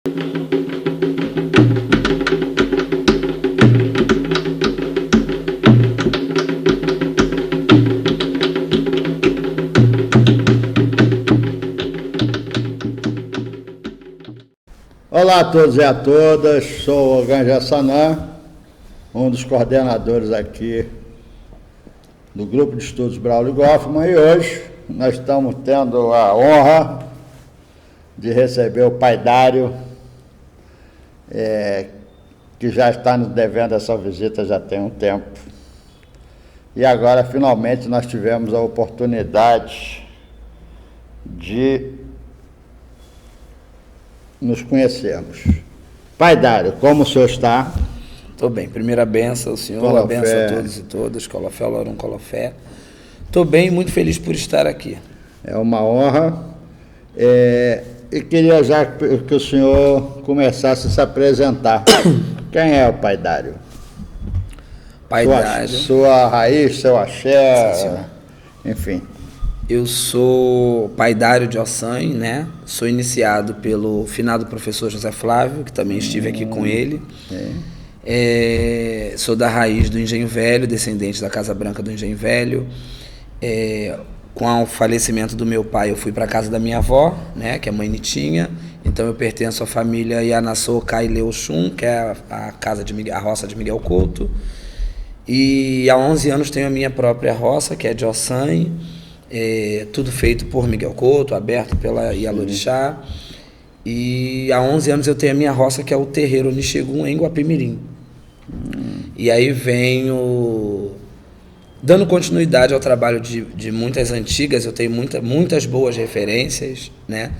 Olá a todos e a todas, sou o Ganja Sanã, um dos coordenadores aqui do Grupo de Estudos Braulio Goffman, e hoje nós estamos tendo a honra de receber o pai Dário, que já está nos devendo essa visita já tem um tempo. E agora, finalmente, nós tivemos a oportunidade de nos conhecermos. Pai Dário, como o senhor está? Estou bem. Primeira benção, Senhor. A benção a todos e todas. Colofé, Lorum, Colofé. Estou bem e muito feliz por estar aqui. É uma honra. E queria já que o senhor começasse a se apresentar. Quem é o pai Dário? Pai Dário. Sua raiz, seu axé, enfim. Eu sou pai Dário de Ossanha, né? Sou iniciado pelo finado professor José Flávio, que também estive aqui com ele. Sou da raiz do Engenho Velho, descendente da Casa Branca do Engenho Velho. Com o falecimento do meu pai, eu fui para a casa da minha avó, né? Que é a mãe Nitinha. Então eu pertenço à família Yanassô Caileuxum, que é a roça de Miguel Couto. E há 11 anos tenho a minha própria roça, que é de Ossanha. Tudo feito por Miguel Couto, aberto pela Ialorixá. E há 11 anos eu tenho a minha roça, que é o terreiro Nixegum, em Guapimirim. E aí venho dando continuidade ao trabalho de muitas antigas. Eu tenho muitas boas referências, né?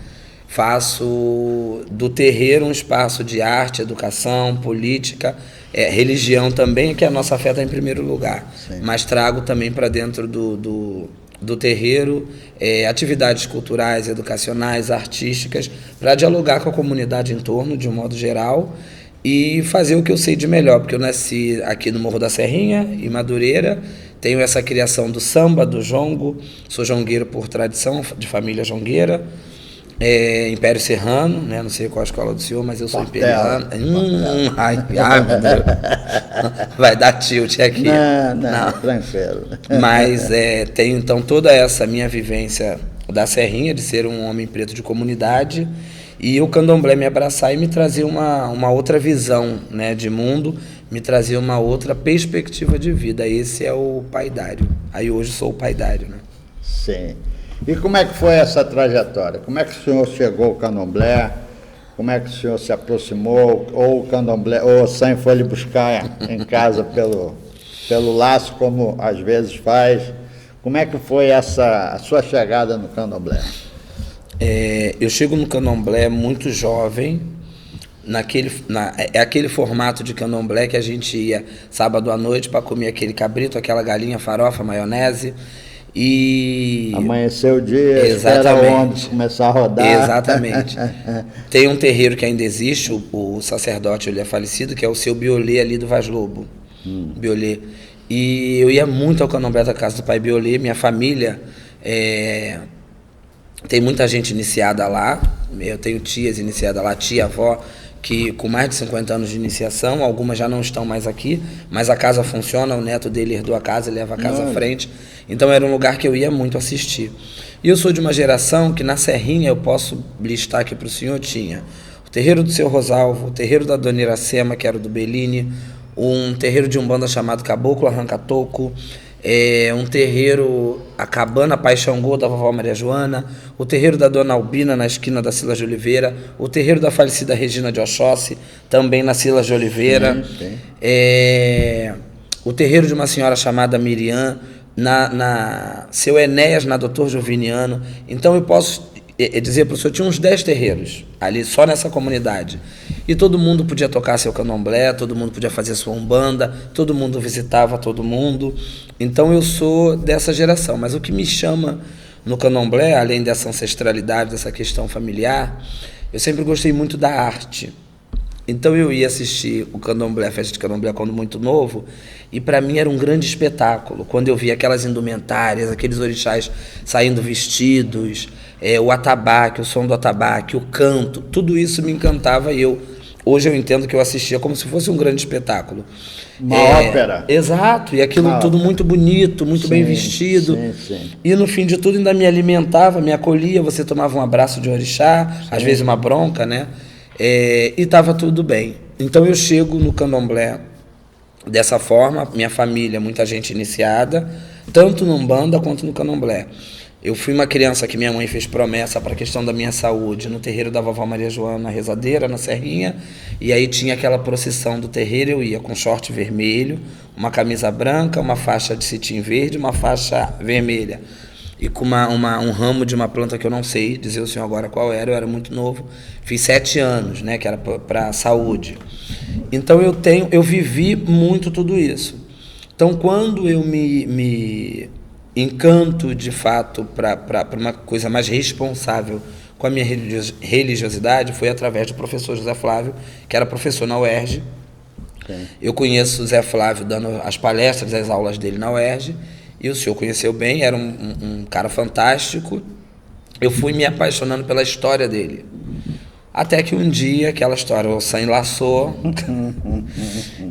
Faço do terreiro um espaço de arte, educação, política, religião também, que a nossa fé está em primeiro lugar. Sim. Mas trago também para dentro do terreiro atividades culturais, educacionais, artísticas, para dialogar com a comunidade em torno, de um modo geral, e fazer o que eu sei de melhor, porque eu nasci aqui no Morro da Serrinha, em Madureira, tenho essa criação do samba, do jongo, sou jongueiro por tradição, de família jongueira, Império Serrano, né? Não sei qual a escola do senhor, mas eu sou imperiano. Ai, meu Deus. Vai dar tilt aqui. Não. Tranquilo. Mas tenho então toda essa minha vivência da Serrinha, de ser um homem preto de comunidade, e o candomblé me abraçar e me trazer uma outra visão, né, de mundo, me trazer uma outra perspectiva de vida. Esse é o pai Dário. Aí hoje sou o pai Dário, né? Sim. E como é que foi essa trajetória? Como é que o senhor chegou ao candomblé? Como é que o senhor se aproximou? Ou o candomblé, ou o Ossanha foi lhe buscar em casa pelo laço, como às vezes faz? Como é que foi a sua chegada no candomblé? Eu chego no candomblé muito jovem, aquele formato de candomblé que a gente ia sábado à noite para comer aquele cabrito, aquela galinha, farofa, maionese. E amanheceu o dia, espera o ônibus começar a rodar. Exatamente. Tem um terreiro que ainda existe, o sacerdote, ele é falecido, que é o seu Biolê ali do Vaz Lobo. Biolê. E eu ia muito ao candomblé da casa do pai Biolê. Minha família tem muita gente iniciada lá. Eu tenho tias iniciadas lá, tia, avó, que com mais de 50 anos de iniciação, algumas já não estão mais aqui, mas a casa funciona, o neto dele herdou a casa, leva a casa à frente. Então era um lugar que eu ia muito assistir. E eu sou de uma geração que na Serrinha, eu posso listar aqui para o senhor, tinha o terreiro do seu Rosalvo, o terreiro da Dona Iracema, que era o do Bellini, um terreiro de umbanda chamado Caboclo Arranca-Toco, um terreiro, a Cabana Paixangô da vovó Maria Joana, o terreiro da Dona Albina na esquina da Silas de Oliveira, o terreiro da falecida Regina de Oxóssi, também na Silas de Oliveira, o terreiro de uma senhora chamada Miriam, na seu Enéas, na Doutor Joviniano. Então eu posso dizer para o senhor, tinha uns 10 terreiros ali só nessa comunidade, e todo mundo podia tocar seu candomblé, todo mundo podia fazer sua umbanda, todo mundo visitava todo mundo. Então eu sou dessa geração, mas o que me chama no candomblé, além dessa ancestralidade, dessa questão familiar, eu sempre gostei muito da arte. Então eu ia assistir o candomblé, a festa de candomblé quando muito novo, e para mim era um grande espetáculo, quando eu via aquelas indumentárias, aqueles orixás saindo vestidos, o atabaque, o som do atabaque, o canto, tudo isso me encantava e hoje eu entendo que eu assistia como se fosse um grande espetáculo. Uma ópera. Exato, e aquilo tudo muito bonito, muito bem vestido. Sim. E no fim de tudo ainda me alimentava, me acolhia, você tomava um abraço de orixá, às vezes uma bronca, né? E estava tudo bem. Então eu chego no candomblé dessa forma, minha família, muita gente iniciada, tanto no Umbanda quanto no candomblé. Eu fui uma criança que minha mãe fez promessa para a questão da minha saúde no terreiro da vovó Maria Joana Rezadeira, na Serrinha, e aí tinha aquela procissão do terreiro, eu ia com short vermelho, uma camisa branca, uma faixa de cetim verde, uma faixa vermelha, e com um ramo de uma planta que eu não sei dizer o senhor agora qual era, eu era muito novo, fiz 7 anos, né, que era para a saúde. Então eu vivi muito tudo isso. Então quando eu me encanto de fato para uma coisa mais responsável com a minha religiosidade foi através do professor José Flávio, que era professor na UERJ. Eu conheço o Zé Flávio dando as palestras, as aulas dele na UERJ, e o senhor conheceu bem, era um cara fantástico. Eu fui me apaixonando pela história dele. Até que um dia, aquela história, o Sam enlaçou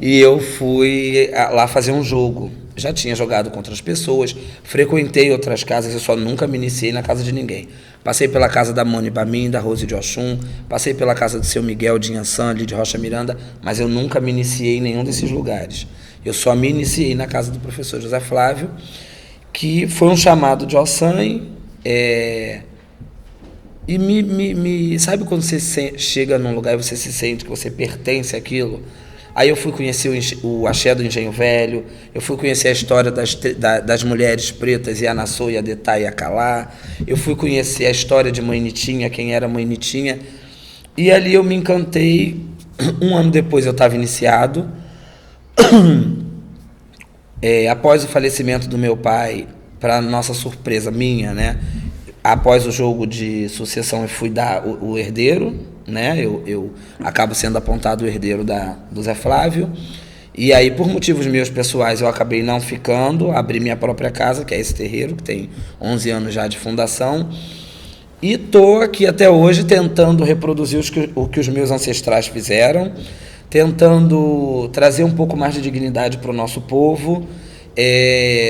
e eu fui lá fazer um jogo. Já tinha jogado com outras pessoas, frequentei outras casas, eu só nunca me iniciei na casa de ninguém. Passei pela casa da Moni Bamin, da Rose de Oxum, passei pela casa do seu Miguel de Inhaçã, ali de Rocha Miranda, mas eu nunca me iniciei em nenhum desses lugares. Eu só me iniciei na casa do professor José Flávio, que foi um chamado de Ossan, e sabe quando você chega num lugar e você se sente que você pertence àquilo? Aí eu fui conhecer o axé do Engenho Velho, eu fui conhecer a história das mulheres pretas, Yanassô, Yadetá e Acalá, eu fui conhecer a história de Mãe Nitinha, quem era Mãe Nitinha, e ali eu me encantei. Um ano depois eu estava iniciado. Após o falecimento do meu pai, para nossa surpresa minha, né? Após o jogo de sucessão eu fui dar o herdeiro, né? Eu acabo sendo apontado o herdeiro do Zé Flávio, e aí por motivos meus pessoais eu acabei não ficando, abri minha própria casa, que é esse terreiro, que tem 11 anos já de fundação, e estou aqui até hoje tentando reproduzir o que os meus ancestrais fizeram, tentando trazer um pouco mais de dignidade para o nosso povo,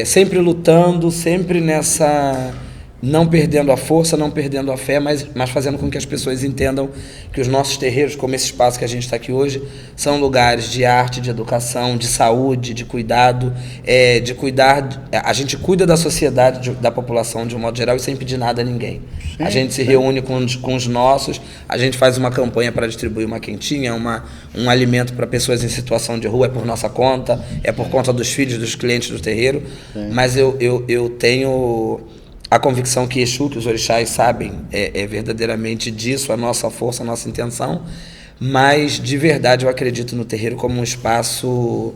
sempre lutando, sempre nessa... não perdendo a força, não perdendo a fé, mas fazendo com que as pessoas entendam que os nossos terreiros, como esse espaço que a gente está aqui hoje, são lugares de arte, de educação, de saúde, de cuidado, de cuidar. A gente cuida da sociedade, da população de um modo geral e sem pedir nada a ninguém. Sim, a gente se reúne com os nossos, a gente faz uma campanha para distribuir uma quentinha, um alimento para pessoas em situação de rua, é por nossa conta, é por conta dos filhos, dos clientes do terreiro, sim. Mas eu tenho... a convicção que Exu, que os orixás sabem, é verdadeiramente disso, a nossa força, a nossa intenção, mas de verdade eu acredito no terreiro como um espaço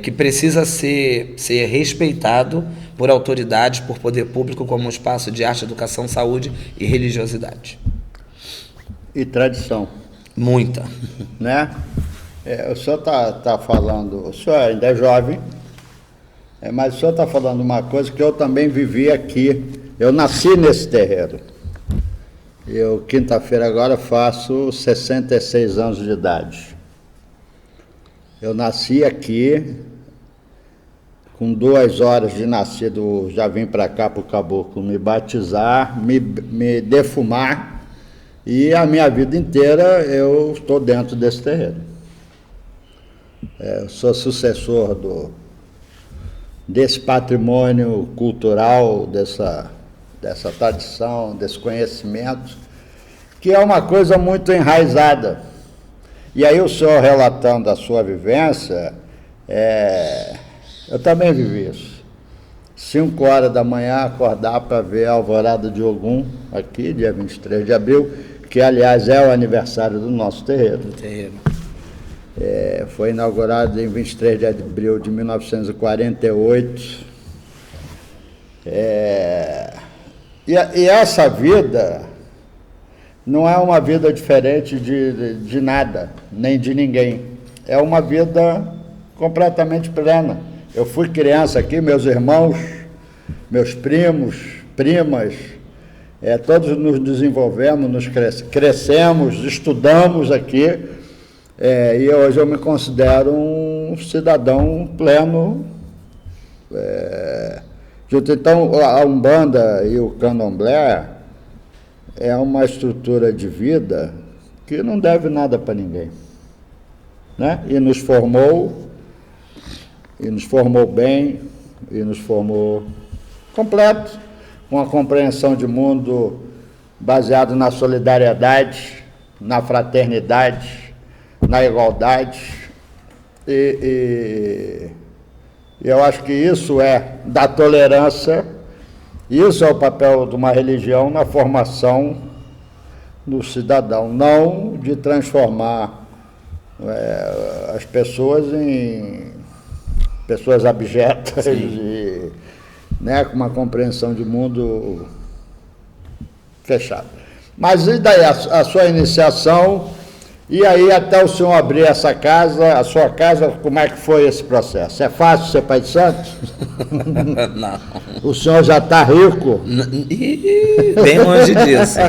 que precisa ser respeitado por autoridades, por poder público, como um espaço de arte, educação, saúde e religiosidade. E tradição. Muita. Né? O senhor tá falando, o senhor ainda é jovem, mas o senhor está falando uma coisa que eu também vivi aqui. Eu nasci nesse terreiro. Eu, quinta-feira agora, faço 66 anos de idade. Eu nasci aqui, com 2 horas de nascido, já vim para cá para o caboclo me batizar, me defumar, e a minha vida inteira eu estou dentro desse terreiro. Eu sou sucessor desse patrimônio cultural, dessa tradição, desse conhecimento, que é uma coisa muito enraizada. E aí o senhor relatando a sua vivência, eu também vivi isso. 5 horas da manhã acordar para ver a Alvorada de Ogum, aqui, dia 23 de abril, que aliás é o aniversário do nosso terreiro. Do terreiro. Foi inaugurado em 23 de abril de 1948. E essa vida não é uma vida diferente de nada, nem de ninguém. É uma vida completamente plena. Eu fui criança aqui, meus irmãos, meus primos, primas, todos nos desenvolvemos, crescemos, estudamos aqui, e hoje eu me considero um cidadão pleno. Então, a Umbanda e o Candomblé é uma estrutura de vida que não deve nada para ninguém, né? E nos formou bem, e nos formou completo, com a compreensão de mundo baseado na solidariedade, na fraternidade, na igualdade, e eu acho que isso é da tolerância, isso é o papel de uma religião na formação do cidadão, não de transformar as pessoas em pessoas abjetas e, né, com uma compreensão de mundo fechado. Mas e daí a sua iniciação, e aí até o senhor abrir essa casa, a sua casa, como é que foi esse processo? É fácil ser pai de santo? Não. O senhor já está rico? Bem longe disso.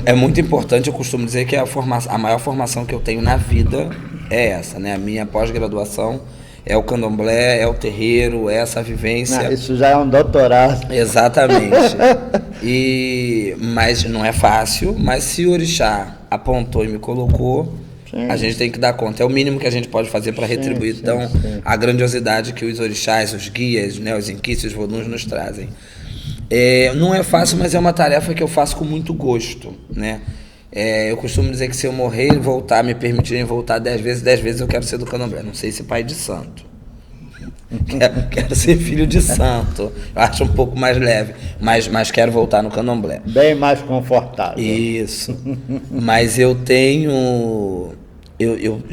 É muito importante, eu costumo dizer que a maior formação que eu tenho na vida é essa, né? A minha pós-graduação é o candomblé, é o terreiro, é essa vivência. Não, isso já é um doutorado. Exatamente. Mas não é fácil, mas se o orixá apontou e me colocou, a gente tem que dar conta. É o mínimo que a gente pode fazer para retribuir a grandiosidade que os orixás, os guias, né, os inquis, os voluns nos trazem. Não é fácil, mas é uma tarefa que eu faço com muito gosto, né? Eu costumo dizer que se eu morrer e voltar, me permitirem voltar 10 vezes eu quero ser do candomblé. Não sei se pai de santo. Quero ser filho de santo. Eu acho um pouco mais leve, mas quero voltar no candomblé. Bem mais confortável. Isso. Mas eu tenho...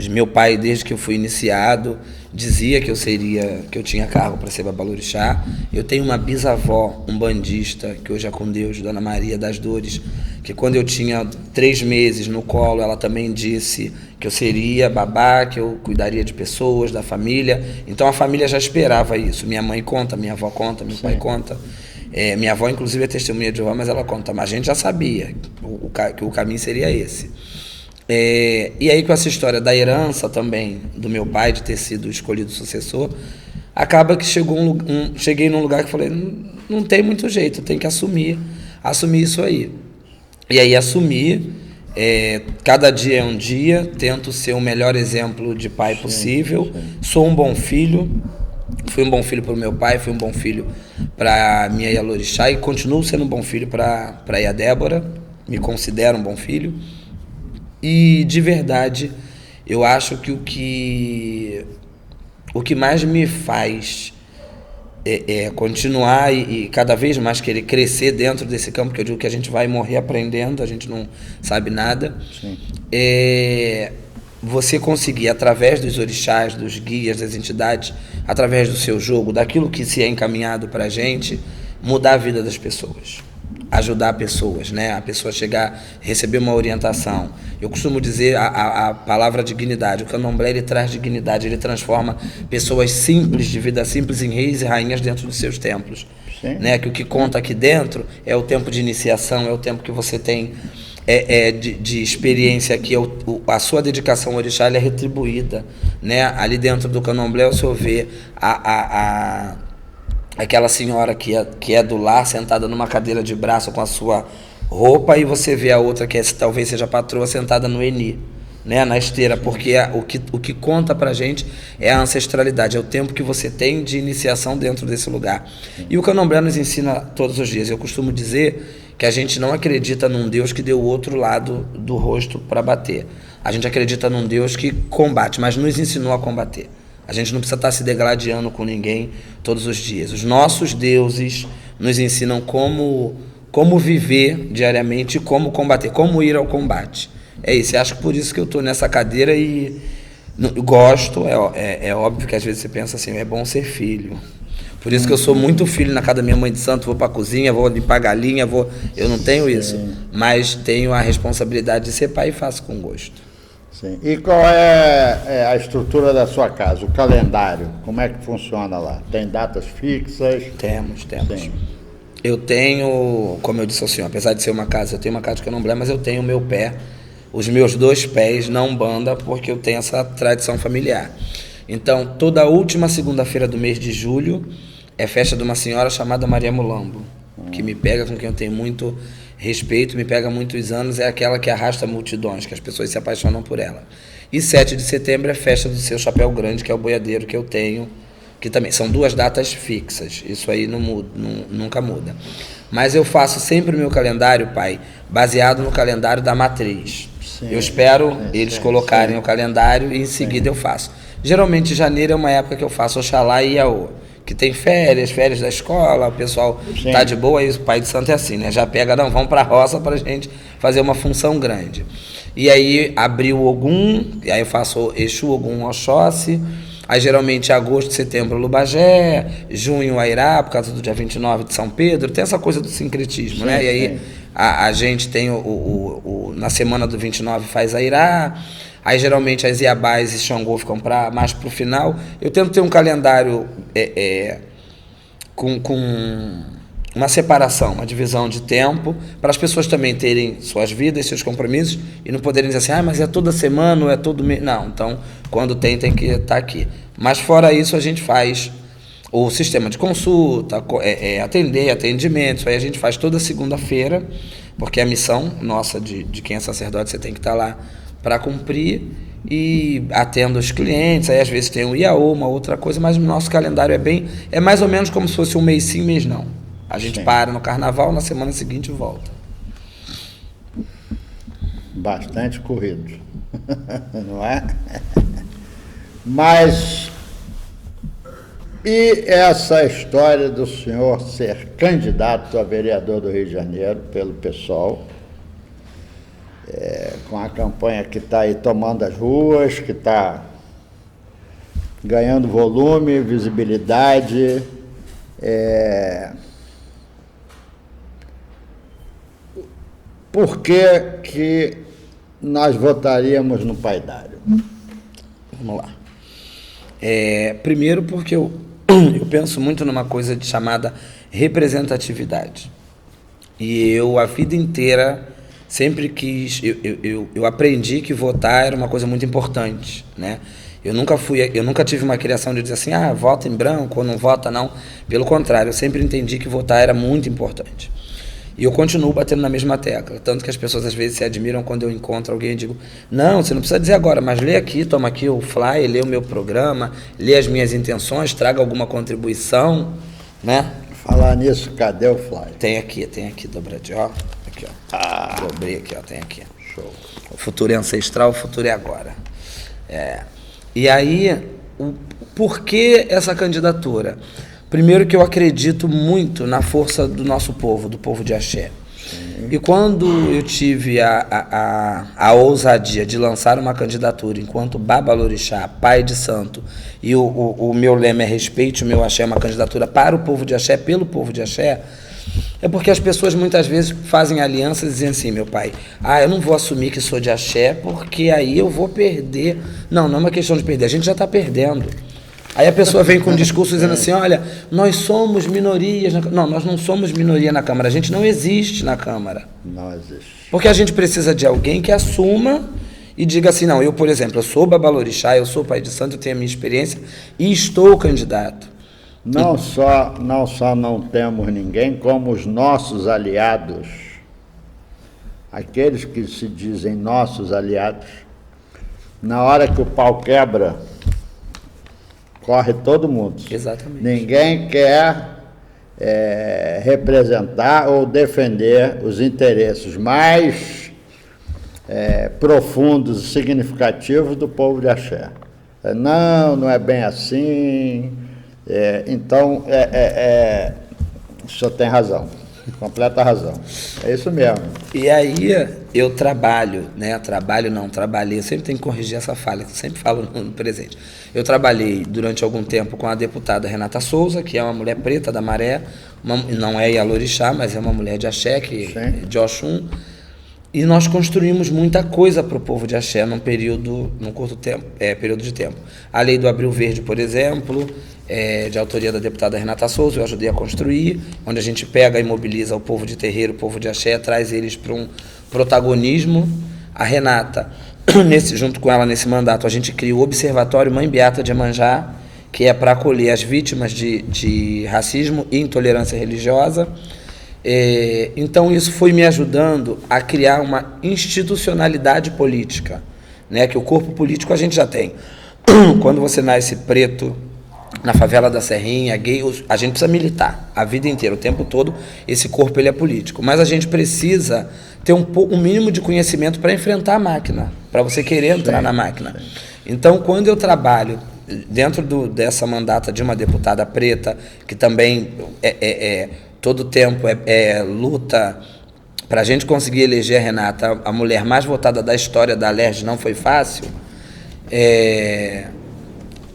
meu pai, desde que eu fui iniciado, dizia que eu tinha cargo para ser babalorixá. Eu tenho uma bisavó umbandista, que hoje é com Deus, Dona Maria das Dores, que quando eu tinha 3 meses no colo, ela também disse que eu seria babá, que eu cuidaria de pessoas, da família. Então a família já esperava isso. Minha mãe conta, minha avó conta, meu pai conta. Minha avó, inclusive, é testemunha de Jeová, mas ela conta. Mas a gente já sabia que o caminho seria esse. E aí, com essa história da herança também do meu pai, de ter sido escolhido sucessor, acaba que cheguei num lugar que falei, não tem muito jeito, tem que assumir isso aí. E aí assumi, cada dia é um dia, tento ser o melhor exemplo de pai possível, sou um bom filho, fui um bom filho para o meu pai, fui um bom filho para minha Yalorixá e continuo sendo um bom filho para a Débora, me considero um bom filho. E, de verdade, eu acho que o que mais me faz continuar e cada vez mais querer crescer dentro desse campo, que eu digo que a gente vai morrer aprendendo, a gente não sabe nada, você conseguir, através dos orixás, dos guias, das entidades, através do seu jogo, daquilo que se é encaminhado para a gente, mudar a vida das pessoas. Ajudar pessoas, né? A pessoa chegar, receber uma orientação. Eu costumo dizer a palavra dignidade. O candomblé, ele traz dignidade, ele transforma pessoas simples, de vida simples, em reis e rainhas dentro dos seus templos. Né? Que o que conta aqui dentro é o tempo de iniciação, é o tempo que você tem de experiência aqui, a sua dedicação ao orixá é retribuída. Né? Ali dentro do candomblé, o senhor vê aquela senhora que é do lar, sentada numa cadeira de braço com a sua roupa, e você vê a outra que talvez seja a patroa, sentada no eni, né, na esteira, porque o que conta pra gente é a ancestralidade, é o tempo que você tem de iniciação dentro desse lugar. E o candomblé nos ensina todos os dias. Eu costumo dizer que a gente não acredita num Deus que deu o outro lado do rosto para bater. A gente acredita num Deus que combate, mas nos ensinou a combater. A gente não precisa estar se degladiando com ninguém todos os dias. Os nossos deuses nos ensinam como viver diariamente, como combater, como ir ao combate. É isso. Eu acho que por isso que eu estou nessa cadeira e gosto. É óbvio que às vezes você pensa assim, é bom ser filho. Por isso que eu sou muito filho na casa da minha mãe de santo, vou para a cozinha, vou limpar a galinha, eu não tenho isso, mas tenho a responsabilidade de ser pai e faço com gosto. Sim. E qual é a estrutura da sua casa, o calendário? Como é que funciona lá? Tem datas fixas? Temos. Sim. Eu tenho, como eu disse ao senhor, apesar de ser uma casa, eu tenho uma casa de candomblé, mas eu tenho o meu pé, os meus 2 pés na Umbanda, porque eu tenho essa tradição familiar. Então, toda última segunda-feira do mês de julho é festa de uma senhora chamada Maria Mulambo, que me pega, com quem eu tenho muito respeito, me pega há muitos anos, é aquela que arrasta multidões, que as pessoas se apaixonam por ela. E 7 de setembro é festa do seu chapéu grande, que é o boiadeiro que eu tenho, que também são 2 datas fixas, isso aí não muda, nunca muda. Mas eu faço sempre o meu calendário, pai, baseado no calendário da matriz. Sim, eu espero eles colocarem o calendário e em seguida eu faço. Geralmente janeiro é uma época que eu faço Oxalá e Iaô, que tem férias da escola, o pessoal tá de boa, aí o pai de santo é assim, né? Já pega, não, vamos pra roça pra gente fazer uma função grande. E aí abril Ogum, e aí eu faço Exu, Ogum, Oxóssi, aí geralmente agosto, setembro Lubagé, junho Airá, por causa do dia 29 de São Pedro, tem essa coisa do sincretismo, né? E aí a gente tem na semana do 29 faz Airá. Aí geralmente as Iabás e Xangô ficam mais para o final. Eu tento ter um calendário com uma separação, uma divisão de tempo, para as pessoas também terem suas vidas, seus compromissos, e não poderem dizer assim, mas é toda semana ou é todo mês. Não, então quando tem que estar aqui. Mas fora isso a gente faz o sistema de consulta, atendimentos, aí a gente faz toda segunda-feira, porque é a missão nossa de quem é sacerdote, você tem que estar lá para cumprir, e atendo os clientes, aí às vezes tem um Iaô, uma outra coisa, mas o nosso calendário é mais ou menos como se fosse um mês sim, mês não. A gente para no carnaval, na semana seguinte volta. Bastante corrido, não é? Mas, e essa história do senhor ser candidato a vereador do Rio de Janeiro pelo PSOL, com a campanha que está aí tomando as ruas, que está ganhando volume, visibilidade, por que nós votaríamos no Paidário? Vamos lá. Primeiro porque eu penso muito numa coisa chamada representatividade. E eu, a vida inteira, sempre quis, eu aprendi que votar era uma coisa muito importante, né? Eu nunca tive uma criação de dizer assim, vota em branco ou não vota, não. Pelo contrário, eu sempre entendi que votar era muito importante. E eu continuo batendo na mesma tecla, tanto que as pessoas às vezes se admiram quando eu encontro alguém e digo, não, você não precisa dizer agora, mas lê aqui, toma aqui o flyer, lê o meu programa, lê as minhas intenções, traga alguma contribuição, né? Falar nisso, cadê o flyer? Tem aqui, dobradinho, ó. Aqui, ó. Dobrei aqui, ó, tem aqui. Show. O futuro é ancestral, o futuro é agora. E aí, por que essa candidatura? Primeiro que eu acredito muito na força do nosso povo, do povo de Axé. Sim. E quando eu tive a ousadia de lançar uma candidatura enquanto Babalorixá, pai de santo, e o meu lema é respeite o meu Axé, uma candidatura para o povo de Axé, pelo povo de Axé, é porque as pessoas muitas vezes fazem alianças e dizem assim, meu pai, eu não vou assumir que sou de Axé porque aí eu vou perder. Não é uma questão de perder, a gente já está perdendo. Aí a pessoa vem com um discurso dizendo assim, olha, nós somos minorias. Não, nós não somos minoria na Câmara, a gente não existe na Câmara. Não existe. Porque a gente precisa de alguém que assuma e diga assim, não, eu, por exemplo, eu sou Babalorixá, eu sou pai de santo, eu tenho a minha experiência e estou candidato. Não só não temos ninguém, como os nossos aliados, aqueles que se dizem nossos aliados, na hora que o pau quebra, corre todo mundo. Exatamente. Ninguém quer representar ou defender os interesses mais profundos e significativos do povo de Axé. Não é bem assim. Então, o senhor tem razão. completa razão. É isso mesmo. E aí eu trabalho, né? Trabalhei, eu sempre tenho que corrigir essa falha, que eu sempre falo no presente. Eu trabalhei durante algum tempo com a deputada Renata Souza, que é uma mulher preta da Maré, não é Ialorixá, mas é uma mulher de axé, de Oxum. E nós construímos muita coisa para o povo de axé num curto tempo, período de tempo. A Lei do Abril Verde, por exemplo, de autoria da deputada Renata Souza, eu ajudei a construir, onde a gente pega e mobiliza o povo de terreiro, o povo de axé, traz eles para um protagonismo. A Renata, junto com ela nesse mandato, a gente cria o Observatório Mãe Beata de Iemanjá, que é para acolher as vítimas de racismo e intolerância religiosa. Então isso foi me ajudando a criar uma institucionalidade política, né? Que o corpo político a gente já tem. Quando você nasce preto na favela da Serrinha, gay, a gente precisa militar a vida inteira, o tempo todo. Esse corpo ele é político, mas a gente precisa ter um mínimo de conhecimento para enfrentar a máquina, para você querer entrar na máquina. Então, quando eu trabalho dentro dessa mandata de uma deputada preta, que também todo tempo luta para a gente conseguir eleger a Renata, a mulher mais votada da história da Alerj, não foi fácil,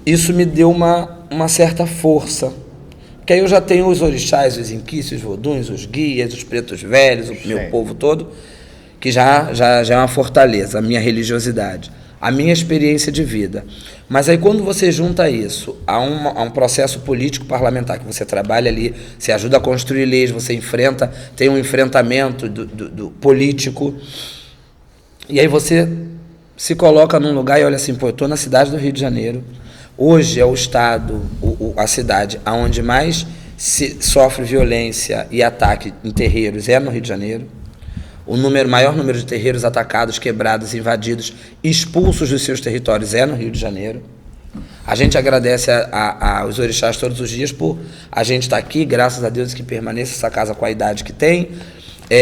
isso me deu uma certa força, que aí eu já tenho os orixás, os inquícios, os voduns, os guias, os pretos velhos, o meu povo todo, que já é uma fortaleza, a minha religiosidade, a minha experiência de vida. Mas aí quando você junta isso a um processo político parlamentar, que você trabalha ali, você ajuda a construir leis, você tem um enfrentamento do político, e aí você se coloca num lugar e olha assim, pô, eu estou na cidade do Rio de Janeiro, hoje é o estado, a cidade onde mais sofre violência e ataque em terreiros é no Rio de Janeiro. O maior número de terreiros atacados, quebrados, invadidos, expulsos dos seus territórios é no Rio de Janeiro. A gente agradece aos orixás todos os dias por a gente estar aqui, graças a Deus que permaneça essa casa com a idade que tem.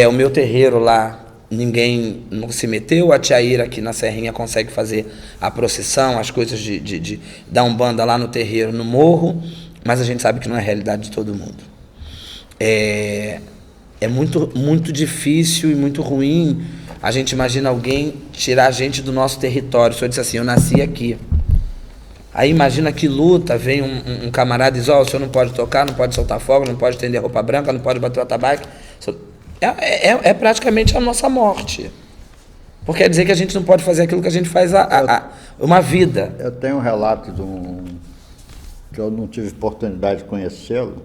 O meu terreiro lá, ninguém não se meteu. A tia Ira aqui na Serrinha consegue fazer a procissão, as coisas de dar umbanda lá no terreiro, no morro, mas a gente sabe que não é a realidade de todo mundo. É muito, muito difícil e muito ruim a gente imagina alguém tirar a gente do nosso território. O senhor disse assim, eu nasci aqui. Aí imagina que luta, vem um camarada e diz, o senhor não pode tocar, não pode soltar fogo, não pode estender roupa branca, não pode bater o atabaque. É praticamente a nossa morte. Porque quer dizer que a gente não pode fazer aquilo que a gente faz uma vida. Eu tenho um relato que eu não tive oportunidade de conhecê-lo,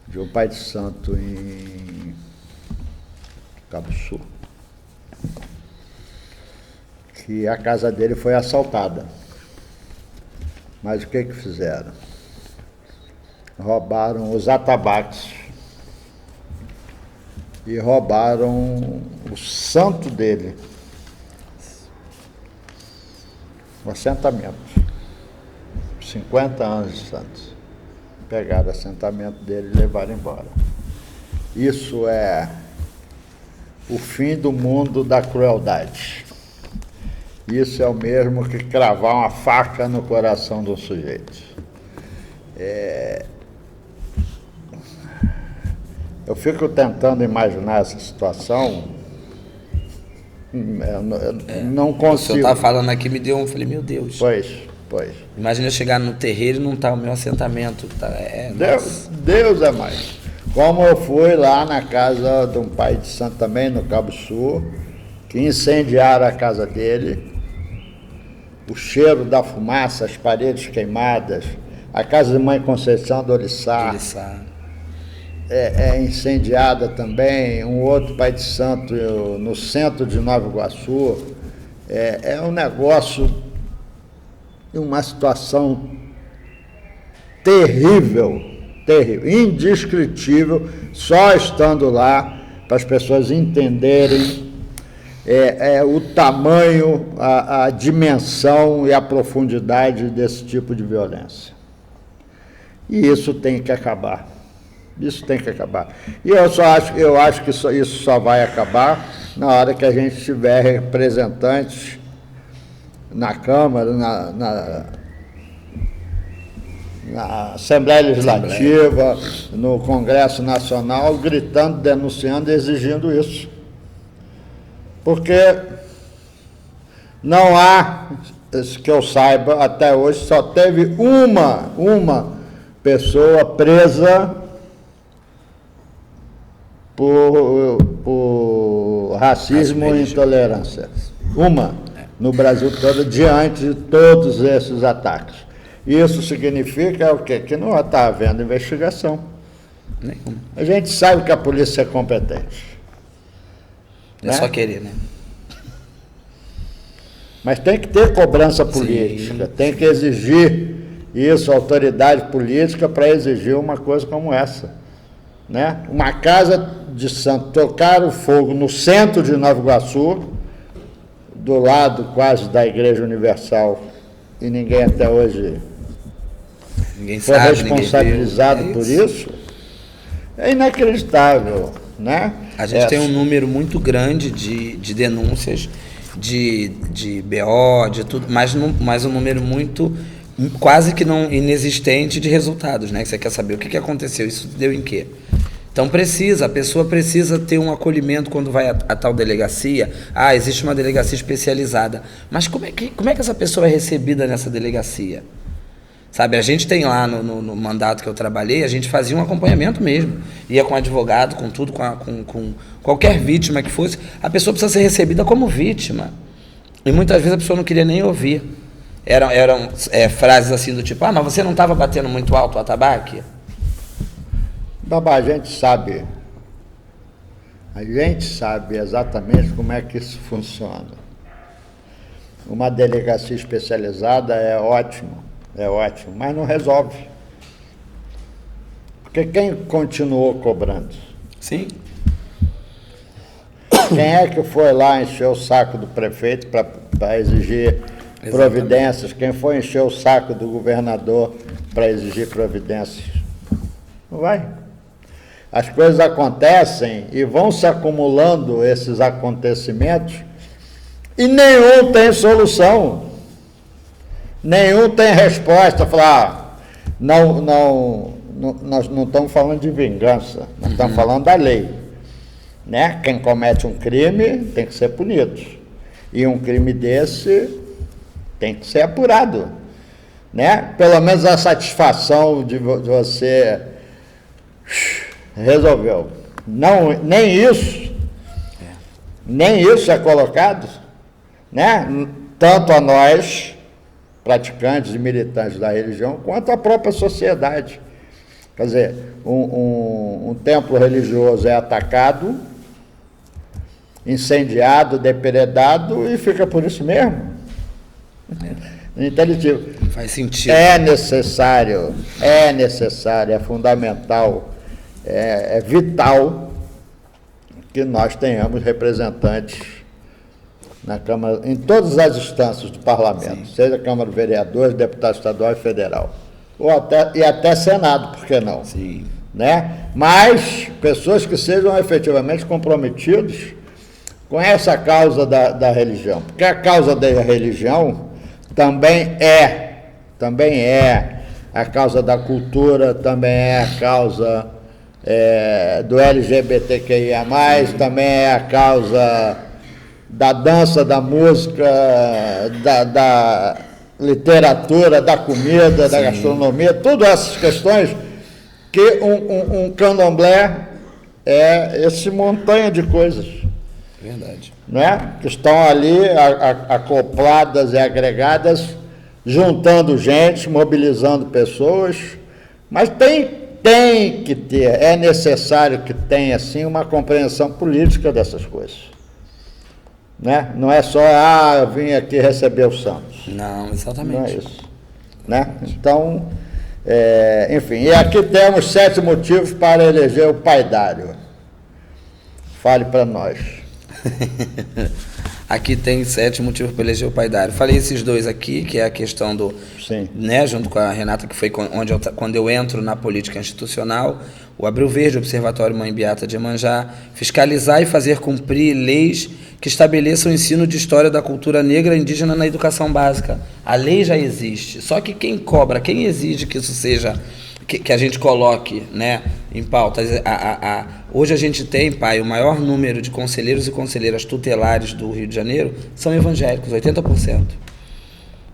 de um pai de santo em Cabo Sul, que a casa dele foi assaltada. Mas o que fizeram? Roubaram os atabaques e roubaram o santo dele, o assentamento. 50 anos de santos. Pegaram o assentamento dele e levaram embora. Isso é o fim do mundo da crueldade. Isso é o mesmo que cravar uma faca no coração do sujeito. Eu fico tentando imaginar essa situação, não consigo. O senhor está falando aqui, me deu falei, meu Deus. Pois. Imagina eu chegar no terreiro e não estar o meu assentamento. Deus é mais. Como eu fui lá na casa de um pai de santo também, no Cabo Sul, que incendiaram a casa dele, o cheiro da fumaça, as paredes queimadas, a casa de Mãe Conceição do Oriçá é incendiada também, um outro pai de santo no centro de Nova Iguaçu. É um negócio, uma situação terrível, indescritível, só estando lá para as pessoas entenderem o tamanho, a dimensão e a profundidade desse tipo de violência. E isso tem que acabar. Isso tem que acabar. E eu acho que isso só vai acabar na hora que a gente tiver representantes na Câmara, na Assembleia Legislativa, no Congresso Nacional, gritando, denunciando, exigindo isso. Porque não há, que eu saiba, até hoje, só teve uma pessoa presa por racismo e intolerância. Uma, no Brasil todo, diante de todos esses ataques. Isso significa o quê? Que não está havendo investigação. Nenhuma. A gente sabe que a polícia é competente. É só querer, né? Mas tem que ter cobrança política, Sim. tem que exigir isso, autoridade política, para exigir uma coisa como essa. Né? Uma casa de santo, tocaram fogo no centro de Nova Iguaçu, do lado quase da Igreja Universal, e ninguém até hoje Ninguém foi sabe, responsabilizado ninguém por vê. isso. É inacreditável, né? A gente tem um número muito grande de denúncias, de BO, de tudo, mas um número muito, quase que não inexistente de resultados, né? Que você quer saber o que aconteceu, isso deu em quê? Então a pessoa precisa ter um acolhimento quando vai a tal delegacia. Ah, existe uma delegacia especializada. Mas como é que essa pessoa é recebida nessa delegacia? Sabe, a gente tem lá no mandato que eu trabalhei, a gente fazia um acompanhamento mesmo. Ia com advogado, com tudo, com qualquer vítima que fosse. A pessoa precisa ser recebida como vítima. E muitas vezes a pessoa não queria nem ouvir. Eram frases assim do tipo, mas você não estava batendo muito alto o atabaque? Babá, a gente sabe exatamente como é que isso funciona. Uma delegacia especializada é ótimo, mas não resolve. Porque quem continuou cobrando? Sim. Quem é que foi lá encher o saco do prefeito para exigir providências? Quem foi encher o saco do governador para exigir providências? Não vai. As coisas acontecem e vão se acumulando esses acontecimentos e nenhum tem solução, nenhum tem resposta. Falar, nós não estamos falando de vingança, nós estamos falando da lei. Né? Quem comete um crime tem que ser punido. E um crime desse tem que ser apurado. Né? Pelo menos a satisfação de você resolveu. Não, nem isso é colocado, né? Tanto a nós, praticantes e militantes da religião, quanto a própria sociedade. Quer dizer, um templo religioso é atacado, incendiado, depredado e fica por isso mesmo. Inteligível. Faz sentido. É necessário, é fundamental, é vital que nós tenhamos representantes na Câmara, em todas as instâncias do Parlamento, sim, seja Câmara de Vereadores, deputado estadual e federal, e até Senado, por que não? Sim. Né? Mas pessoas que sejam efetivamente comprometidos com essa causa da religião, porque a causa da religião também é a causa da cultura, também é a causa do LGBTQIA+, também é a causa da dança, da música, da literatura, da comida, sim, da gastronomia, todas essas questões que um candomblé é esse montanha de coisas. Verdade. Né? Que estão ali acopladas e agregadas, juntando gente, mobilizando pessoas, mas tem que ter, é necessário que tenha, assim, uma compreensão política dessas coisas. Né? Não é só, eu vim aqui receber o Santos. Não, exatamente. Não é isso. Né? Então, enfim, e aqui temos 7 motivos para eleger o paidário. Fale para nós. Aqui tem 7 motivos para eleger o paidário. Falei esses 2 aqui, que é a questão do... Sim. Né, junto com a Renata, que foi quando eu entro na política institucional, o Abril Verde, o Observatório Mãe Beata de Iemanjá, fiscalizar e fazer cumprir leis que estabeleçam o ensino de história da cultura negra e indígena na educação básica. A lei já existe, só que quem cobra, quem exige que isso seja, que a gente coloque, né, em pauta. Hoje a gente tem, pai, o maior número de conselheiros e conselheiras tutelares do Rio de Janeiro são evangélicos, 80%.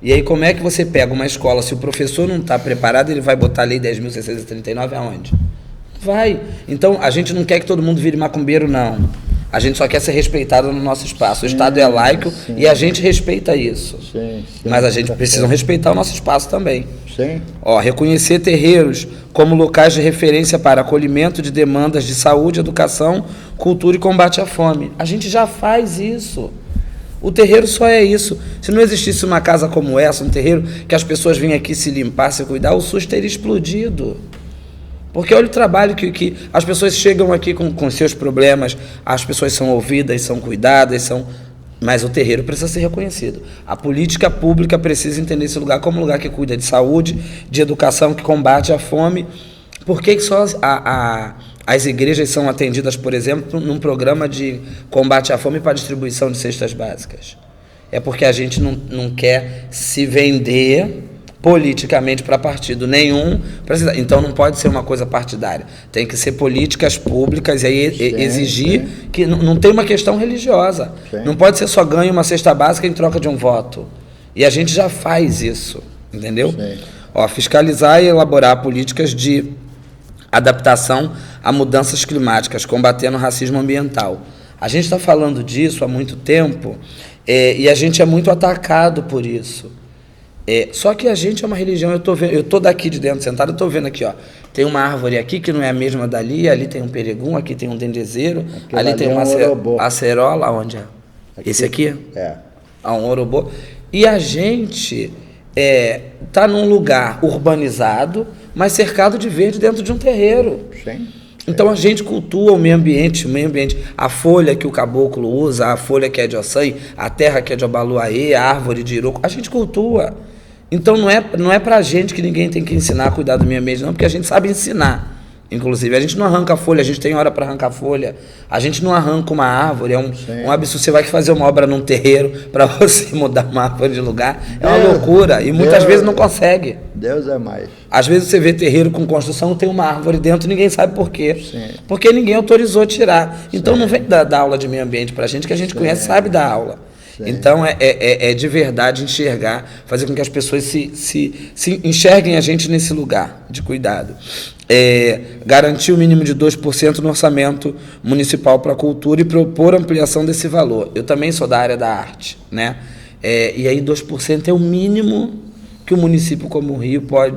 E aí como é que você pega uma escola, se o professor não está preparado, ele vai botar a Lei 10.639 aonde? Vai. Então, a gente não quer que todo mundo vire macumbeiro, não. A gente só quer ser respeitado no nosso espaço. O Estado é laico e a gente respeita isso. Mas a gente precisa respeitar o nosso espaço também. Sim. Reconhecer terreiros como locais de referência para acolhimento de demandas de saúde, educação, cultura e combate à fome. A gente já faz isso. O terreiro só é isso. Se não existisse uma casa como essa, um terreiro que as pessoas vinham aqui se limpar, se cuidar, o SUS teria explodido. Porque olha o trabalho que as pessoas chegam aqui com seus problemas, as pessoas são ouvidas, são cuidadas, mas o terreiro precisa ser reconhecido. A política pública precisa entender esse lugar como um lugar que cuida de saúde, de educação, que combate a fome. Por que só as igrejas são atendidas, por exemplo, num programa de combate à fome para distribuição de cestas básicas? É porque a gente não quer se vender politicamente para partido nenhum. Então não pode ser uma coisa partidária. Tem que ser políticas públicas e aí exigir que não tem uma questão religiosa. Não pode ser só ganho uma cesta básica em troca de um voto. E a gente já faz isso, entendeu? Fiscalizar e elaborar políticas de adaptação a mudanças climáticas, combatendo o racismo ambiental. A gente está falando disso há muito tempo e a gente é muito atacado por isso. Só que a gente é uma religião, eu estou daqui de dentro sentado, eu estou vendo aqui, tem uma árvore aqui que não é a mesma dali, ali tem um peregum, aqui tem um dendezeiro, ali tem uma acerola, onde é? Esse aqui? Um orobô. E a gente está num lugar urbanizado, mas cercado de verde dentro de um terreiro. Sim. Então a gente cultua o meio ambiente, a folha que o caboclo usa, a folha que é de Ossanha, a terra que é de Obaluaê, a árvore de Iroco, a gente cultua. Então não é pra gente que ninguém tem que ensinar a cuidar do meio ambiente, não, porque a gente sabe ensinar. Inclusive, a gente não arranca a folha, a gente tem hora para arrancar a folha, a gente não arranca uma árvore, é um absurdo. Você vai fazer uma obra num terreiro para você mudar uma árvore de lugar, é uma loucura, e muitas vezes não consegue. Deus é mais. Às vezes você vê terreiro com construção, tem uma árvore dentro, ninguém sabe por quê. Porque ninguém autorizou tirar. Então não vem dar aula de meio ambiente para a gente, que a gente conhece, sabe dar aula. Então é de verdade enxergar, fazer com que as pessoas se enxerguem a gente nesse lugar de cuidado. Garantir o mínimo de 2% no orçamento municipal para a cultura e propor ampliação desse valor. Eu também sou da área da arte, né? E aí 2% é o mínimo que o município como o Rio pode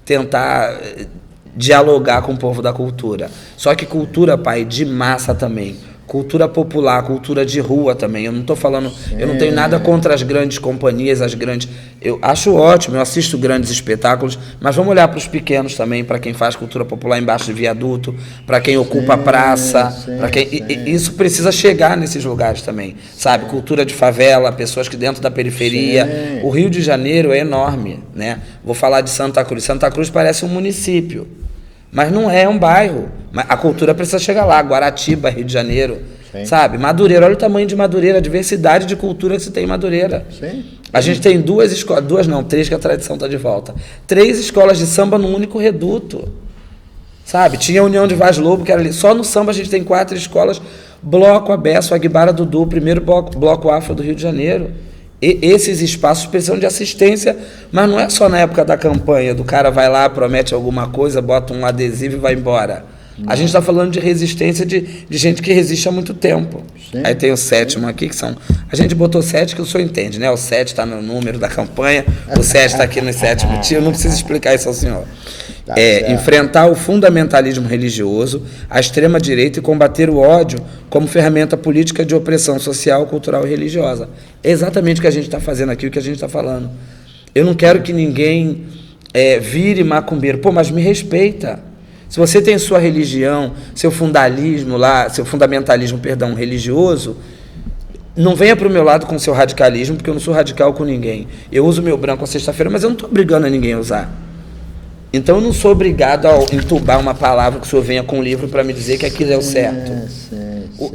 tentar dialogar com o povo da cultura. Só que cultura, pai, de massa também. Cultura popular, cultura de rua também. Eu não estou falando, eu não tenho nada contra as grandes companhias, as grandes. Eu acho ótimo, eu assisto grandes espetáculos, mas vamos olhar para os pequenos também, para quem faz cultura popular embaixo de viaduto, para quem ocupa a praça, para quem. Isso precisa chegar nesses lugares também, sabe? Cultura de favela, pessoas que dentro da periferia. O Rio de Janeiro é enorme, né? Vou falar de Santa Cruz. Santa Cruz parece um município. Mas não é um bairro. A cultura precisa chegar lá. Guaratiba, Rio de Janeiro, sabe? Madureira, olha o tamanho de Madureira, a diversidade de cultura que se tem em Madureira. A gente tem duas escolas, três, que a tradição está de volta. 3 escolas de samba num único reduto, sabe? Tinha a União de Vaz Lobo, que era ali. Só no samba a gente tem 4 escolas, Bloco Abesso, Aguibara Dudu, o primeiro bloco afro do Rio de Janeiro. Esses espaços precisam de assistência, mas não é só na época da campanha, do cara vai lá, promete alguma coisa, bota um adesivo e vai embora. A gente está falando de resistência de gente que resiste há muito tempo. Aí tem o 7º aqui, que são... A gente botou 7, que o senhor entende, né? O 7 está no número da campanha, o 7 está aqui no 7º tio, eu não preciso explicar isso ao senhor. Enfrentar o fundamentalismo religioso, a extrema-direita e combater o ódio como ferramenta política de opressão social, cultural e religiosa. É exatamente o que a gente está fazendo aqui, o que a gente está falando. Eu não quero que ninguém vire macumbeiro. Pô, mas me respeita. Se você tem sua religião, seu fundamentalismo religioso, não venha para o meu lado com seu radicalismo, porque eu não sou radical com ninguém. Eu uso meu branco à sexta-feira, mas eu não estou obrigando a ninguém a usar. Então eu não sou obrigado a entubar uma palavra que o senhor venha com um livro para me dizer que aquilo é o certo.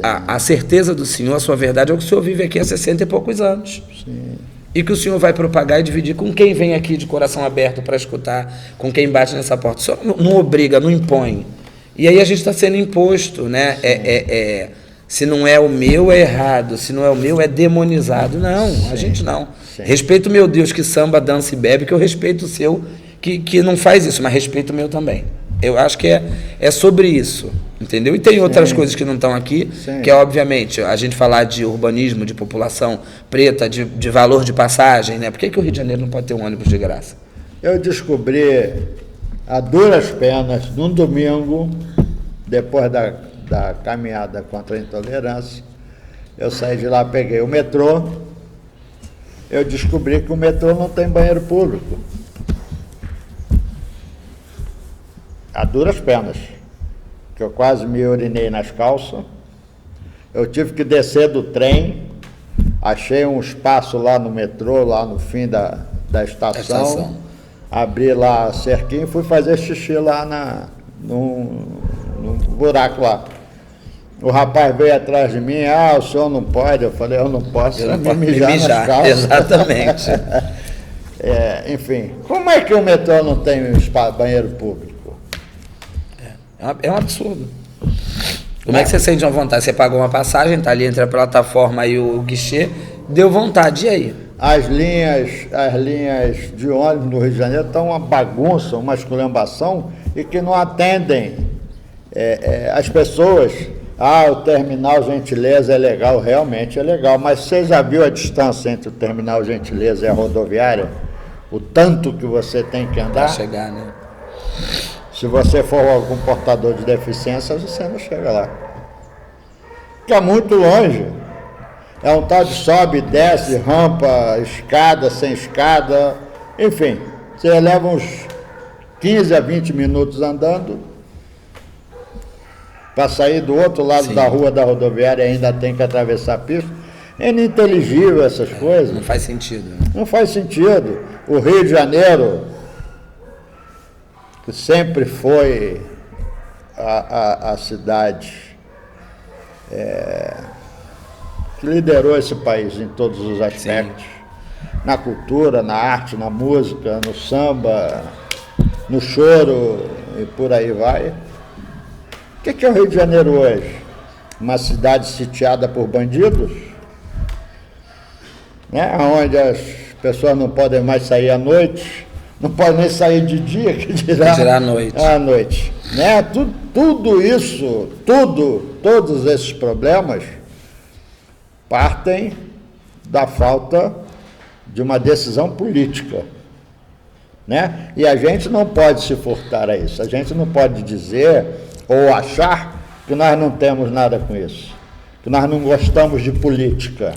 A certeza do senhor, a sua verdade é o que o senhor vive aqui há 60 e poucos anos. Sim. E que o senhor vai propagar e dividir com quem vem aqui de coração aberto para escutar, com quem bate nessa porta. O senhor não obriga, não impõe. E aí a gente está sendo imposto, né? Se não é o meu, é errado. Se não é o meu, é demonizado. Não, a gente não. Sim. Respeito o meu Deus que samba, dança e bebe, que eu respeito o seu que não faz isso, mas respeito o meu também. Eu acho que é sobre isso, entendeu? E tem outras coisas que não estão aqui, que é, obviamente, a gente falar de urbanismo, de população preta, de valor de passagem, né? Por que o Rio de Janeiro não pode ter um ônibus de graça? Eu descobri, a duras penas, num domingo, depois da caminhada contra a intolerância, eu saí de lá, peguei o metrô, eu descobri que o metrô não tem banheiro público. A duras penas, que eu quase me urinei nas calças. Eu tive que descer do trem, achei um espaço lá no metrô, lá no fim da estação, abri lá a cerquinha e fui fazer xixi lá num buraco lá. O rapaz veio atrás de mim, o senhor não pode? Eu falei, eu não posso, eu não me mijar nas calças. Exatamente. Enfim, como é que o metrô não tem banheiro público? É um absurdo. Como é que você sente uma vontade? Você pagou uma passagem, está ali entre a plataforma e o guichê, deu vontade, e aí? As linhas de ônibus no Rio de Janeiro estão uma bagunça, uma esculhambação, e que não atendem as pessoas. O terminal Gentileza é legal, realmente é legal, mas você já viu a distância entre o terminal Gentileza e a rodoviária? O tanto que você tem que andar? Para chegar, né? Se você for algum portador de deficiência, você não chega lá. Fica muito longe. É um tal de sobe, desce, rampa, escada, sem escada. Enfim, você leva uns 15 a 20 minutos andando. Para sair do outro lado da rua da rodoviária ainda tem que atravessar a pista. É ininteligível essas coisas. Não faz sentido. Né? Não faz sentido. O Rio de Janeiro, que sempre foi a cidade que liderou esse país em todos os aspectos. Sim. Na cultura, na arte, na música, no samba, no choro e por aí vai. O que é o Rio de Janeiro hoje? Uma cidade sitiada por bandidos, né? Onde as pessoas não podem mais sair à noite, não podem nem sair de dia, que dirá à noite. À noite, né? Tudo isso, todos esses problemas partem da falta de uma decisão política, né? E a gente não pode se furtar a isso, a gente não pode dizer ou achar que nós não temos nada com isso, que nós não gostamos de política.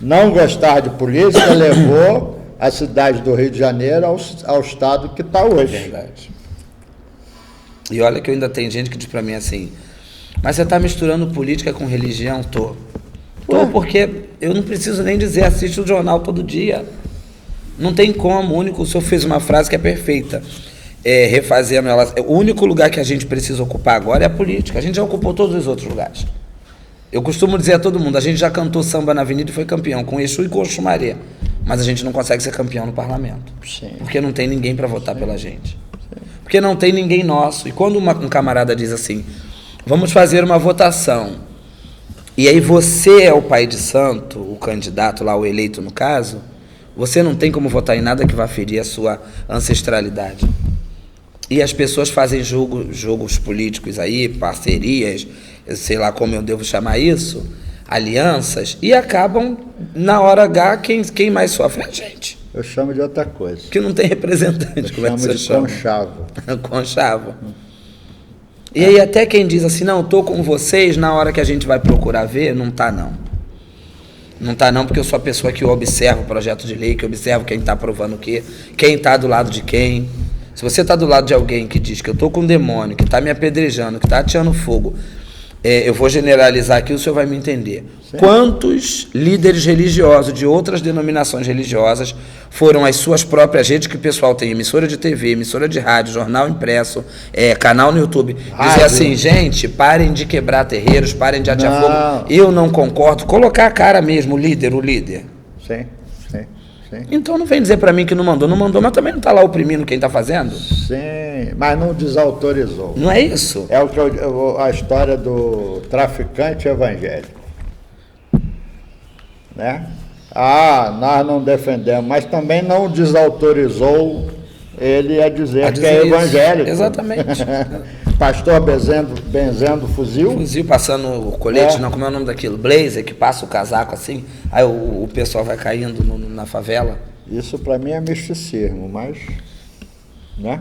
Não gostar de política levou a cidade do Rio de Janeiro ao estado que está hoje. Verdade. E olha que ainda tem gente que diz para mim assim, mas você está misturando política com religião? Tô porque eu não preciso nem dizer, assiste o jornal todo dia. Não tem como, o senhor fez uma frase que é perfeita. Refazendo ela, o único lugar que a gente precisa ocupar agora é a política. A gente já ocupou todos os outros lugares. Eu costumo dizer a todo mundo, a gente já cantou samba na avenida e foi campeão, com Exu e com Oxumaré, mas a gente não consegue ser campeão no parlamento. Sim. Porque não tem ninguém para votar pela gente. Sim. Porque não tem ninguém nosso. E quando um camarada diz assim, vamos fazer uma votação, e aí você é o pai de santo, o candidato lá, o eleito no caso, você não tem como votar em nada que vá ferir a sua ancestralidade. E as pessoas fazem jogos políticos aí, parcerias, sei lá como eu devo chamar isso, alianças, e acabam, na hora H, quem mais sofre é a gente. Eu chamo de outra coisa. Que não tem representante. Como é que você chama? Conchavo. Conchavo. E aí até quem diz assim, não, estou com vocês, na hora que a gente vai procurar ver, não está não. Não está não, porque eu sou a pessoa que observa o projeto de lei, que observa quem está aprovando o quê, quem está do lado de quem. Se você está do lado de alguém que diz que eu estou com um demônio, que está me apedrejando, que está ateando fogo, eu vou generalizar aqui, o senhor vai me entender. Sim. Quantos líderes religiosos de outras denominações religiosas foram às suas próprias redes, que o pessoal tem emissora de TV, emissora de rádio, jornal impresso, canal no YouTube, dizer assim, gente, parem de quebrar terreiros, parem de atear fogo, eu não concordo, colocar a cara mesmo, o líder. Sim, sim. Sim. Então não vem dizer para mim que não mandou, mas também não está lá oprimindo quem está fazendo? Sim, mas não desautorizou. Não é isso? É o que a história do traficante evangélico. Né? Nós não defendemos, mas também não desautorizou ele a dizer que é evangélico. Isso. Exatamente. Pastor benzendo fuzil. Fuzil passando o colete, não, como é o nome daquilo? Blazer, que passa o casaco assim, aí o pessoal vai caindo na favela. Isso para mim é misticismo, mas... né?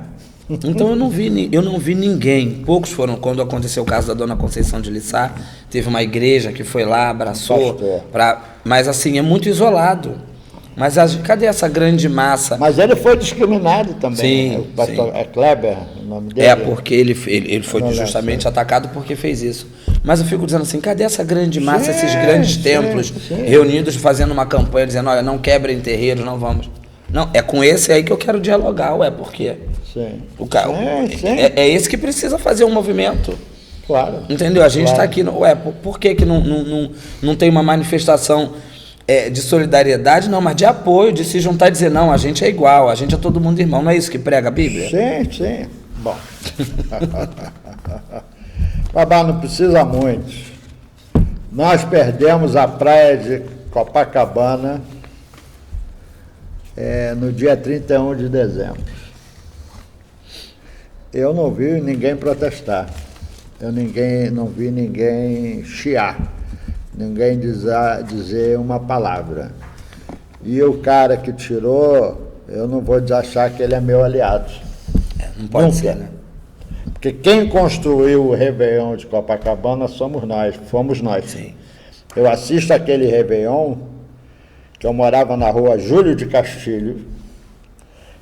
Então eu não vi ninguém, poucos foram, quando aconteceu o caso da Dona Conceição de Lissá, teve uma igreja que foi lá, abraçou, mas assim, é muito isolado. Mas cadê essa grande massa? Mas ele foi discriminado também. Sim, o pastor, é Kleber o nome dele? Porque ele foi justamente atacado porque fez isso. Mas eu fico dizendo assim, cadê essa grande massa, esses grandes templos reunidos fazendo uma campanha, dizendo, olha, não quebrem terreiros, não vamos... Não, é com esse aí que eu quero dialogar, por quê? Sim. É esse que precisa fazer um movimento. Claro. Entendeu? A gente está aqui, por que não tem uma manifestação de solidariedade, não, mas de apoio, de se juntar e dizer, não, a gente é igual, a gente é todo mundo irmão, não é isso que prega a Bíblia? Sim. Bom. Babá, não precisa muito. Nós perdemos a praia de Copacabana no dia 31 de dezembro. Eu não vi ninguém protestar. Não vi ninguém chiar. Ninguém dizer uma palavra. E o cara que tirou, eu não vou achar que ele é meu aliado. Não pode ser, né? Porque quem construiu o Réveillon de Copacabana fomos nós. Sim. Eu assisto aquele Réveillon, que eu morava na rua Júlio de Castilho,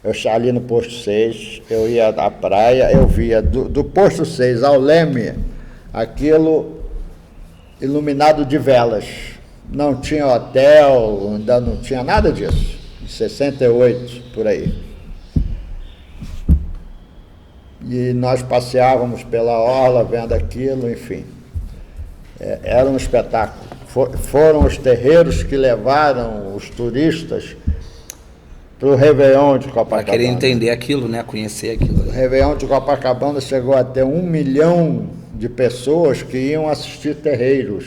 eu ali no posto 6, eu ia à praia, eu via do posto 6 ao Leme, aquilo iluminado de velas. Não tinha hotel, ainda não tinha nada disso. Em 68, por aí. E nós passeávamos pela orla vendo aquilo, enfim. Era um espetáculo. Foram os terreiros que levaram os turistas para o Réveillon de Copacabana. Para querer entender aquilo, né? Conhecer aquilo. O Réveillon de Copacabana chegou a ter 1 milhão de pessoas que iam assistir terreiros.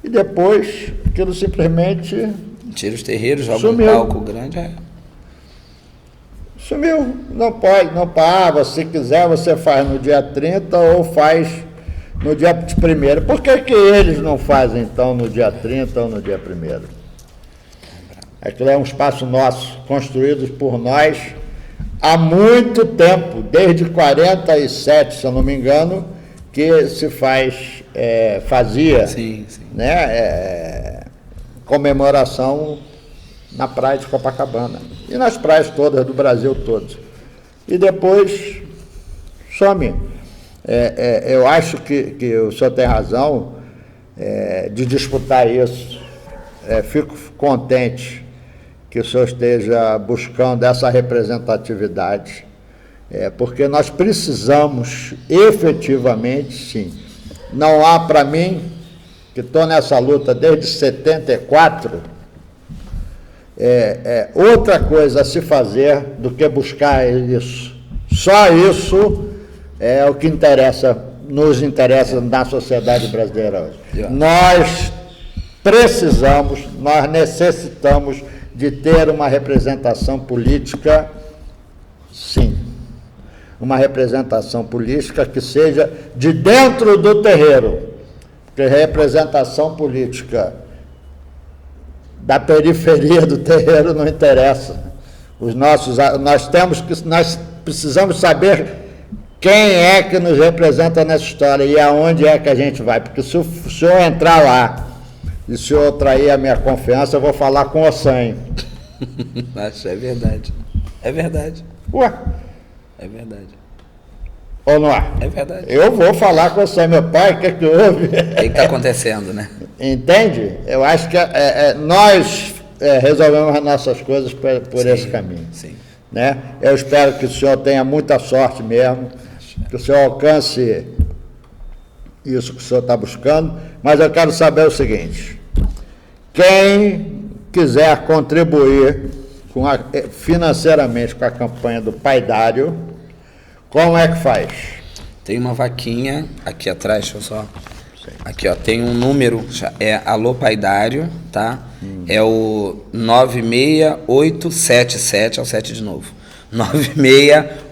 E depois, aquilo simplesmente... Tira os terreiros, joga um palco grande. Sumiu. Não pode, não para. Se quiser, você faz no dia 30 ou faz no dia 1º. Por que eles não fazem, então, no dia 30 ou no dia 1º? Aquilo é um espaço nosso, construído por nós há muito tempo, desde 47, se eu não me engano, que se fazia sim. Né, comemoração na praia de Copacabana e nas praias todas do Brasil todo. E depois some. Eu acho que o senhor tem razão de disputar isso. Fico contente que o senhor esteja buscando essa representatividade, porque nós precisamos efetivamente, sim. Não há para mim, que estou nessa luta desde 74, outra coisa a se fazer do que buscar isso. Só isso é o que nos interessa na sociedade brasileira hoje. Nós necessitamos de ter uma representação política, sim. Uma representação política que seja de dentro do terreiro. Porque representação política da periferia do terreiro não interessa. Nós precisamos saber quem é que nos representa nessa história e aonde é que a gente vai. Porque se o senhor entrar lá e se eu trair a minha confiança, eu vou falar com o sangue. Acho, é verdade. É verdade. Ué? É verdade. Ou não é? É verdade. Eu vou falar com você, meu pai, o que é que houve? O que está acontecendo, né? Entende? Eu acho que nós resolvemos as nossas coisas por esse caminho. Sim. Né? Eu espero que o senhor tenha muita sorte mesmo, que o senhor alcance isso que o senhor está buscando, mas eu quero saber o seguinte: quem quiser contribuir financeiramente com a campanha do Paidário, como é que faz? Tem uma vaquinha aqui atrás, deixa eu só... Aqui, ó, tem um número, é Alô Paidário, tá? É o 96877, é o 7 de novo.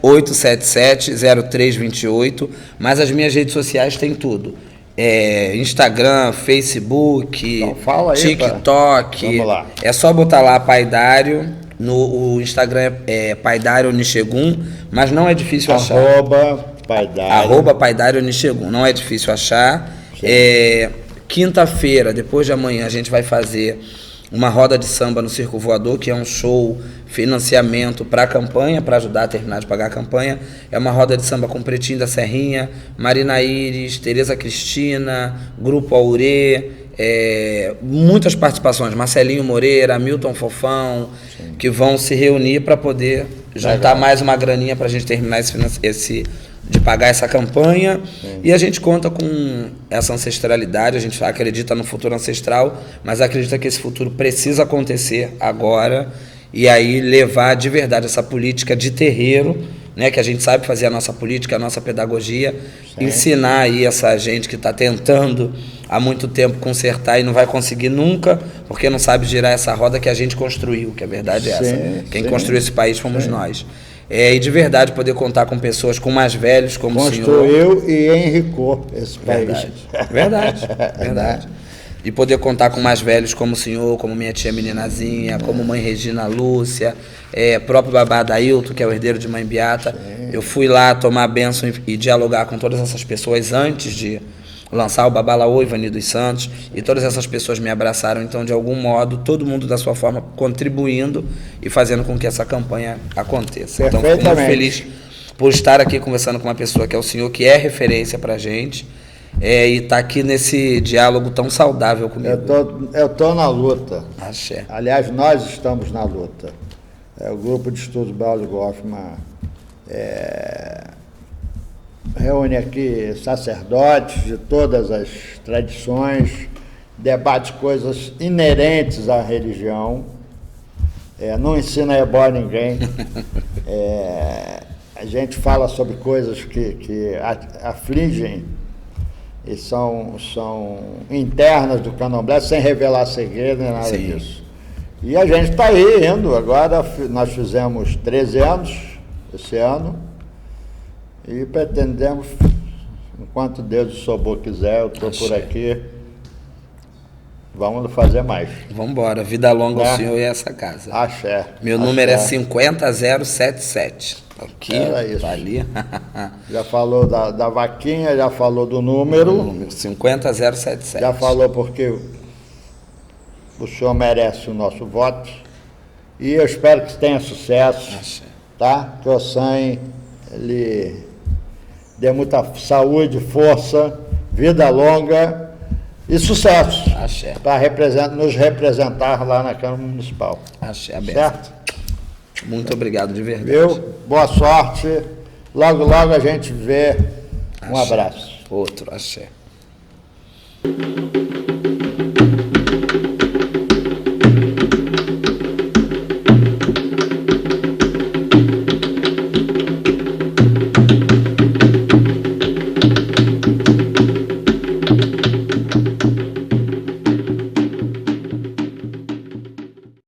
968770328, mas as minhas redes sociais tem tudo. Instagram, Facebook, então, fala aí, TikTok. Vamos lá. É só botar lá Paidário. O Instagram é Paidário Nichegum, mas não é difícil achar. Arroba Paidário Nichegum, não é difícil achar. Quinta-feira, depois de amanhã, a gente vai fazer uma roda de samba no Circo Voador, que é um show, financiamento para a campanha, para ajudar a terminar de pagar a campanha. É uma roda de samba com Pretinho da Serrinha, Marina Iris, Tereza Cristina, Grupo Aurê, muitas participações, Marcelinho Moreira, Milton Fofão, sim, que vão se reunir para poder juntar mais uma graninha para a gente terminar de pagar essa campanha. Sim. E a gente conta com essa ancestralidade, a gente acredita no futuro ancestral, mas acredita que esse futuro precisa acontecer agora, e aí levar de verdade essa política de terreiro, né, que a gente sabe fazer a nossa política, a nossa pedagogia, sim, ensinar aí essa gente que está tentando há muito tempo consertar e não vai conseguir nunca, porque não sabe girar essa roda que a gente construiu, que a verdade é essa. Sim, quem construiu esse país fomos nós. E de verdade poder contar com pessoas, com mais velhos como o senhor. Construiu e enricou esse país. Verdade. E poder contar com mais velhos como o senhor, como minha tia Meninazinha, como mãe Regina Lúcia, próprio babá Dailton, que é o herdeiro de mãe Beata. Sim. Eu fui lá tomar a bênção e dialogar com todas essas pessoas antes de lançar o Babalaô Ivani dos Santos, e todas essas pessoas me abraçaram. Então, de algum modo, todo mundo da sua forma contribuindo e fazendo com que essa campanha aconteça. Então, fico muito feliz por estar aqui conversando com uma pessoa que é o senhor, que é referência para a gente, e está aqui nesse diálogo tão saudável comigo. Eu tô na luta. Axé. Aliás, nós estamos na luta. O grupo de estudos Braulio Goffman reúne aqui sacerdotes de todas as tradições, debate coisas inerentes à religião, não ensina ebó a ninguém. A gente fala sobre coisas que afligem e são internas do candomblé, sem revelar segredo nem nada Sim. disso. E a gente está aí indo. Agora nós fizemos 13 anos esse ano e pretendemos, enquanto Deus e Sobor quiser, eu estou por aqui, vamos fazer mais. Vamos embora, vida longa ao senhor e essa casa. Axé. Meu número é 50077. Aqui, era isso. Tá ali. Já falou da vaquinha, já falou do número. 50077. Já falou porque o senhor merece o nosso voto. E eu espero que tenha sucesso. Axé. Tá? Que o SAM lhe dê muita saúde, força, vida longa e sucesso. Axé. Para nos representar lá na Câmara Municipal. Axé, aberto. Certo? Muito obrigado, de verdade. Viu? Boa sorte. Logo, logo a gente vê. Um abraço. Outro, axé.